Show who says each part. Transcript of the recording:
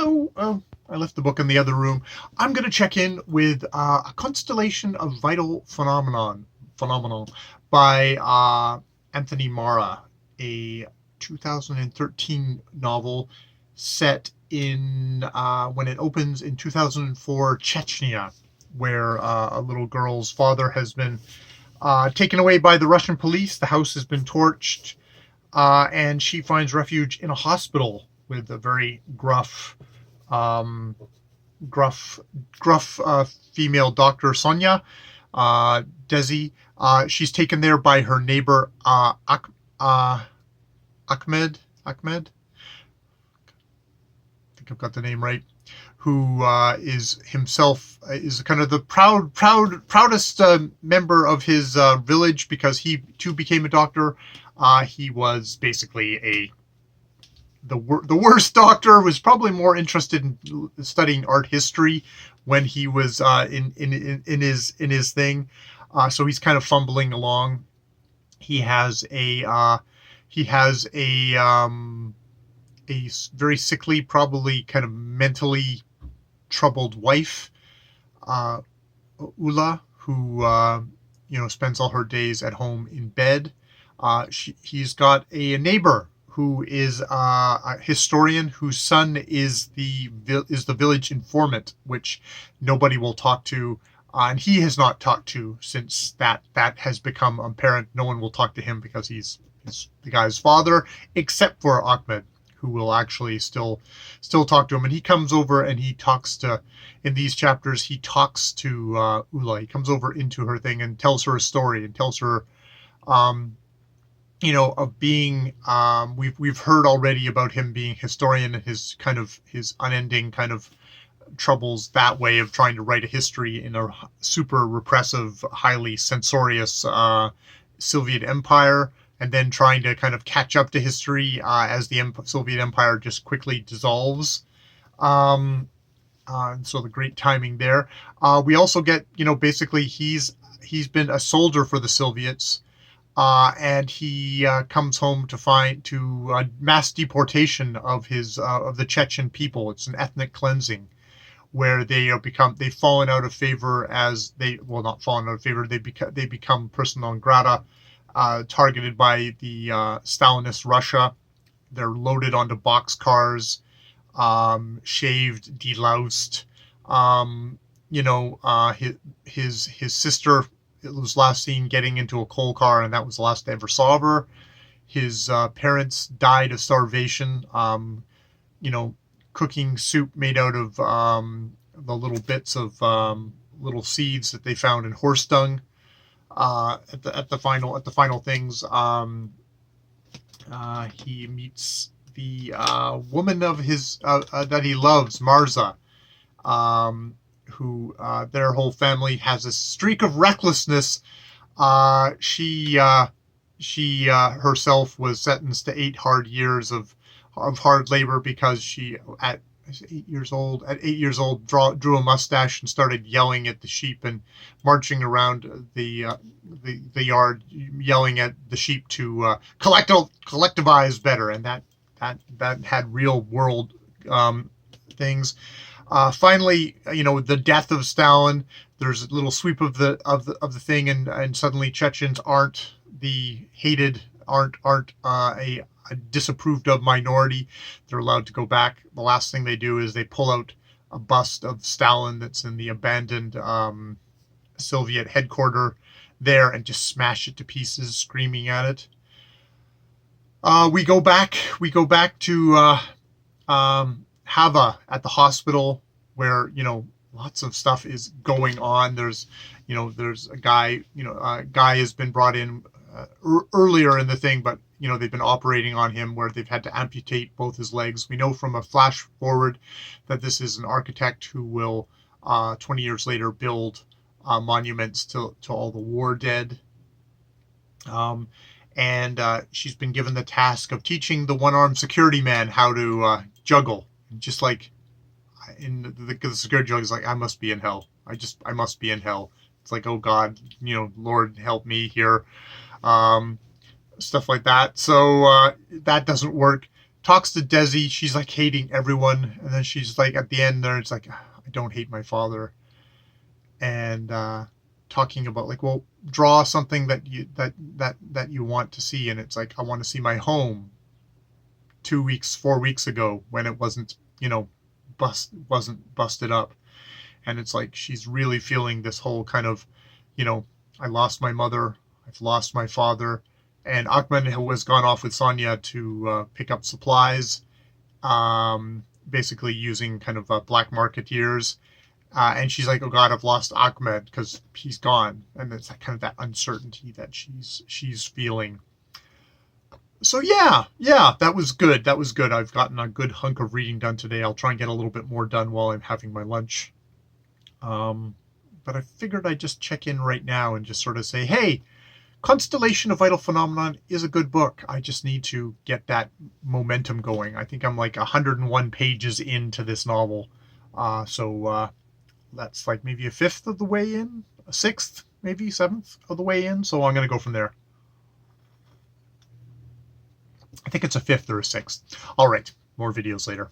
Speaker 1: So, I left the book in the other room. I'm going to check in with a constellation of vital phenomenon by Anthony Mara, a 2013 novel set in when it opens in 2004 Chechnya, where a little girl's father has been taken away by the Russian police. The house has been torched, and she finds refuge in a hospital with a very um, gruff female doctor, Sonia, Desi. She's taken there by her neighbor, Ahmed. Ahmed, I think I've got the name right. Who is himself is kind of the proudest member of his village, because he too became a doctor. He was basically the worst doctor. Was probably more interested in studying art history when he was in his thing. So he's kind of fumbling along. He has a very sickly, probably kind of mentally troubled wife, Ula, who spends all her days at home in bed. He's got a neighbor who is a historian whose son is the village informant, which nobody will talk to, and he has not talked to since that has become apparent. No one will talk to him because he's the guy's father, except for Ahmed, who will actually still talk to him. And he comes over and he talks to, in these chapters, he talks to Ula. He comes over into her thing and tells her a story and tells her, of being, we've heard already about him being historian and his unending kind of troubles that way of trying to write a history in a super repressive, highly censorious Soviet empire, and then trying to kind of catch up to history as the Soviet Empire just quickly dissolves. And so the great timing there. We also get, basically he's been a soldier for the Soviets, and he comes home to mass deportation of the Chechen people. It's an ethnic cleansing where they've fallen out of favor not fallen out of favor. They become persona non grata. Targeted by the Stalinist Russia. They're loaded onto boxcars, shaved, deloused. His sister was last seen getting into a coal car, and that was the last they ever saw of her. His parents died of starvation. Cooking soup made out of the little bits of little seeds that they found in horse dung. At the final things, he meets the woman of his that he loves, Marza, who their whole family has a streak of recklessness. She herself was sentenced to 8 hard years of hard labor because she at 8 years old drew a mustache and started yelling at the sheep and marching around the yard yelling at the sheep to collectivize better, and that had real world things. Finally, the death of Stalin. There's a little sweep of the thing, and suddenly Chechens aren't a disapproved of minority. They're allowed to go back. The last thing they do is they pull out a bust of Stalin that's in the abandoned Soviet headquarters there and just smash it to pieces, screaming at it. We go back to Hava at the hospital, where lots of stuff is going on. There's a guy has been brought in earlier in the thing, but they've been operating on him where they've had to amputate both his legs. We know from a flash forward that this is an architect who will 20 years later build monuments to all the war dead. And she's been given the task of teaching the one-armed security man how to juggle, just like in the security juggle is like, I must be in hell. I must be in hell. It's like, oh God, Lord help me here. Stuff like that. So that doesn't work. talks to Desi. She's like hating everyone, and then she's like at the end there, it's like, I don't hate my father, and talking about like, well, draw something that you want to see, and it's like, I want to see my home 4 weeks ago when it wasn't, wasn't busted up. And it's like she's really feeling this whole kind of, I lost my mother, I've lost my father, and Ahmed has gone off with Sonia to pick up supplies, basically using kind of black marketeers. And she's like, oh God, I've lost Ahmed because he's gone. And it's like kind of that uncertainty that she's feeling. So yeah, that was good. That was good. I've gotten a good hunk of reading done today. I'll try and get a little bit more done while I'm having my lunch. But I figured I'd just check in right now and just sort of say, hey, Constellation of Vital Phenomenon is a good book. I just need to get that momentum going. I think I'm like 101 pages into this novel. So that's like maybe a fifth of the way in, a sixth, maybe seventh of the way in. So I'm going to go from there. I think it's a fifth or a sixth. All right, more videos later.